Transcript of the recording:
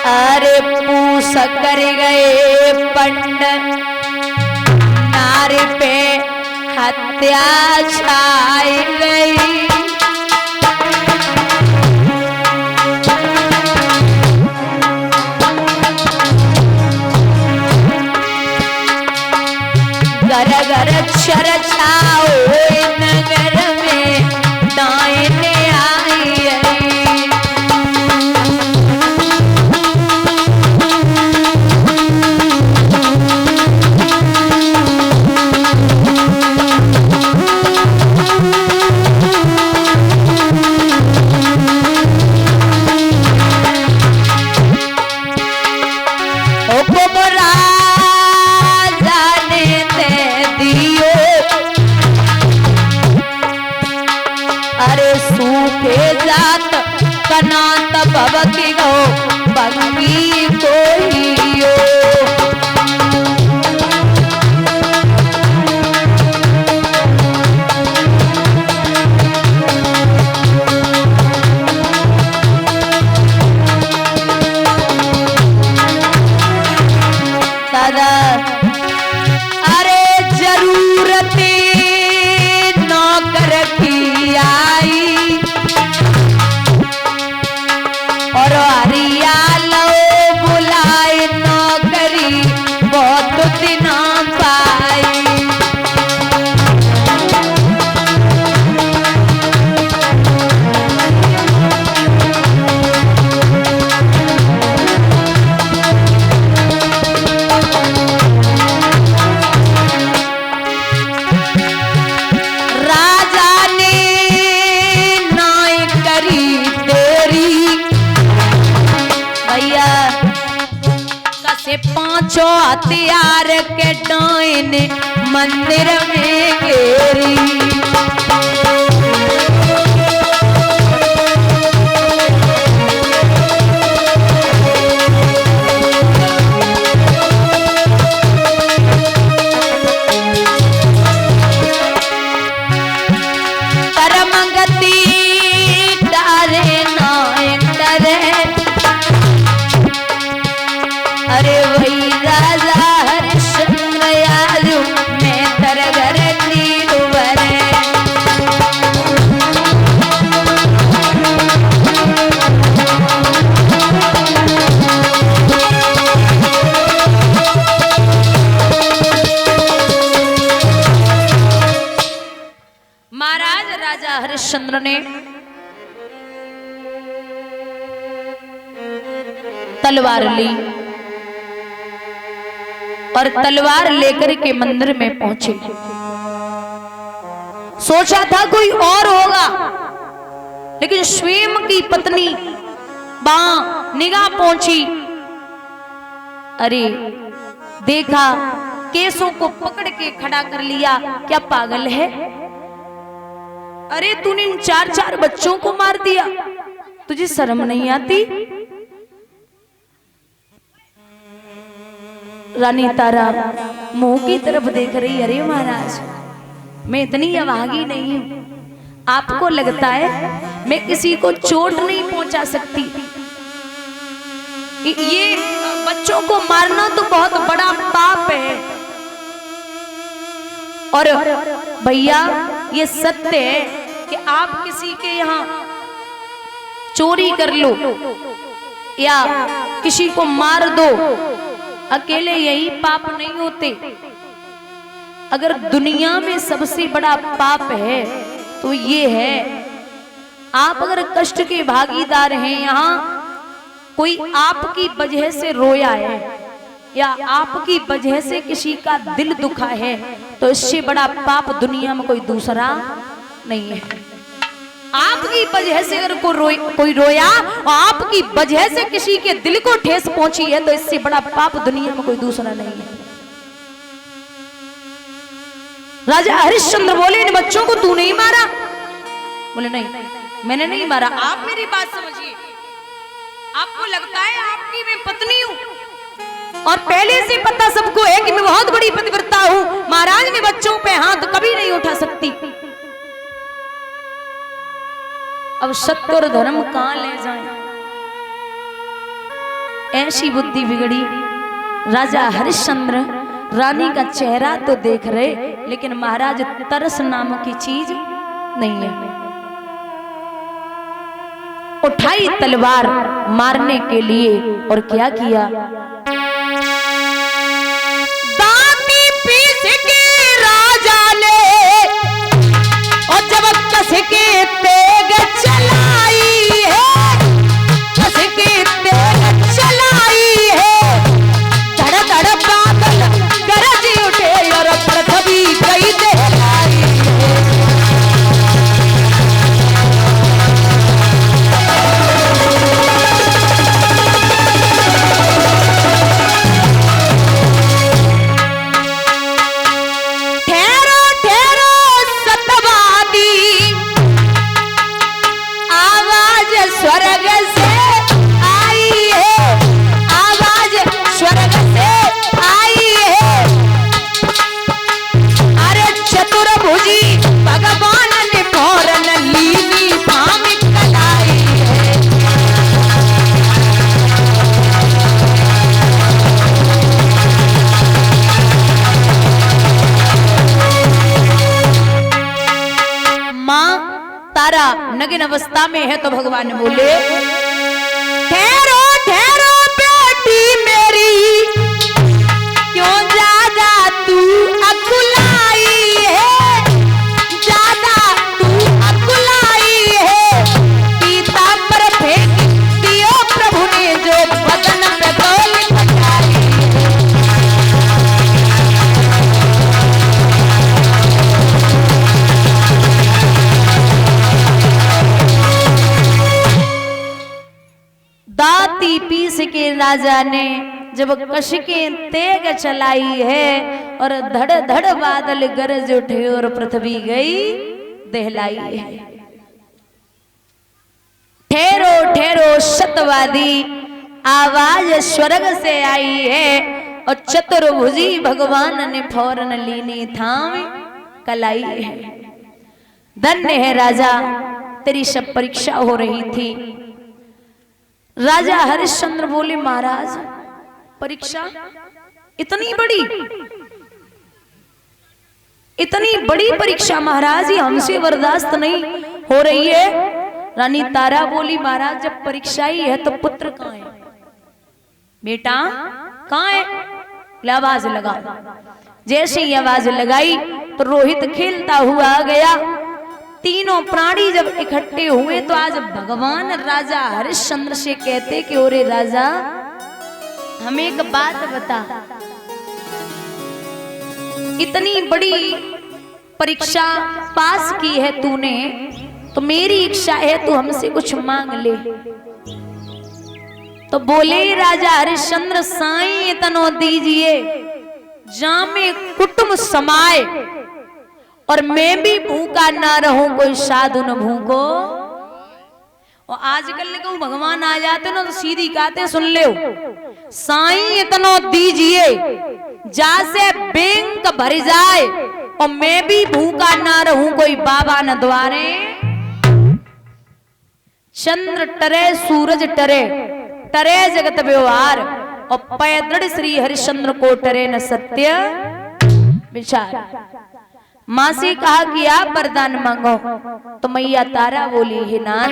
अरे पूस कर गए पंड नारी पे हत्या छाई गई। घर घर चर्चाओ नगर में डायने आई कनात भवकी गो बंगी कोहियो। दादा अरे जरूरत नौकर की आई और हरियालो बुलाए नौकरी बहुत दिन पाई। राजा ने नाई करी तेरी भैया कसे पांचों हथियार के डाइन मंदिर में घेरी। परमगति डारे नाइन डरे अरे वही राजा हरिश्चंद्र आजू मैं तर घर तीर भरे। महाराज राजा हरिश्चंद्र ने तलवार ली और तलवार लेकर के मंदिर में पहुंचे। सोचा था कोई और होगा, लेकिन स्वयं की पत्नी निगाह पहुंची। अरे देखा केसों को पकड़ के खड़ा कर लिया। क्या पागल है? अरे तूने इन 4-4 बच्चों को मार दिया, तुझे शर्म नहीं आती? रानी तारा मुंह की तरफ देख रही। अरे महाराज मैं इतनी अभागी नहीं हूं, आपको लगता है मैं किसी को चोट नहीं पहुंचा सकती? ये बच्चों को मारना तो बहुत बड़ा पाप है। और भैया ये सत्य है कि आप किसी के यहाँ चोरी कर लो या किसी को मार दो, अकेले यही पाप नहीं होते। अगर दुनिया में सबसे बड़ा पाप है तो ये है, आप अगर कष्ट के भागीदार हैं, यहाँ कोई आपकी वजह से रोया है या आपकी वजह से किसी का दिल दुखा है, तो इससे बड़ा पाप दुनिया में कोई दूसरा नहीं है। आपकी वजह से अगर कोई रोया और आपकी वजह से किसी के दिल को ठेस पहुंची है, तो इससे बड़ा पाप दुनिया में कोई दूसरा नहीं है। राजा हरिश्चंद्र बोले इन बच्चों को तू नहीं मारा? बोले नहीं मैंने नहीं मारा। आप मेरी बात समझिए, आपको लगता है आपकी मैं पत्नी हूं और पहले से पता सबको है कि मैं बहुत बड़ी पतिव्रता हूं, महाराज मैं बच्चों पे हाथ कभी नहीं उठा सकती। अब सत्य और धर्म कहां ले जाएं? ऐसी बुद्धि बिगड़ी। राजा हरिश्चंद्र रानी का चेहरा तो देख रहे, लेकिन महाराज तरस नाम की चीज नहीं है। उठाई तलवार मारने के लिए और क्या किया, दांती पीस के राजा ने और जब कस के तेग चलाई है, कस के तेग चलाई है, धड़ धड़ बादल गरज उठे और पृथ्वी गई दहलाई है। स्वर्ग से आई है, आवाज स्वर्ग से आई है, अरे चतुर्भुजी भगवान ने फौरन लीनी थाम कलाई है। मां तारा नग्न अवस्था में है तो भगवान बोले, ठहरो ठहरो बेटी मेरी, क्यों ज्यादा तू अकुलाई है, ज्यादा तू अकुलाई है, पीता पर फेंक दियो प्रभु ने जो बदन पे गोली पकाई है। दांती पीस के राजा ने जब कश के तेग चलाई है और धड़ धड़ बादल गरज उठे और पृथ्वी गई दहलाई है। ठहरो ठहरो सतवादी, आवाज स्वर्ग से आई है और चतुर्भुजी भगवान ने फौरन लीनी थाम कलाई है। धन्य है राजा, तेरी सब परीक्षा हो रही थी। राजा हरिश्चंद्र बोले, महाराज परीक्षा इतनी बड़ी परीक्षा महाराज, ये हमसे बर्दाश्त नहीं हो रही है। रानी तारा बोली, महाराज जब परीक्षा ही है तो पुत्र कहाँ है, बेटा कहाँ है, आवाज लगा। जैसे ही आवाज लगाई तो रोहित खेलता हुआ आ गया। तीनों प्राणी जब इकट्ठे हुए तो आज भगवान राजा हरिश्चंद्र से कहते कि ओरे राजा, हमें एक बात बता, इतनी बड़ी परीक्षा पास की है तूने, तो मेरी इच्छा है तू हमसे कुछ मांग ले। तो बोले राजा हरिश्चंद्र, साईं इतनो दीजिए जामे कुटुंब समाए और मैं भी भूखा ना रहूं, कोई साधु न भूखो। और आजकल को भगवान आ जाते ना तो सीधी कहते, सुन ले साईं इतनो दीजिए जासे बैंक भर जाए और मैं भी भूखा ना रहूं, कोई बाबा न द्वारे। चंद्र टरे सूरज टरे, टरे जगत व्यवहार और पैदृढ़ श्री हरिश्चंद्र को टरे न सत्य विचार। मां से कहा कि आप वरदान मांगो, तो मैया तारा बोली, हे नाथ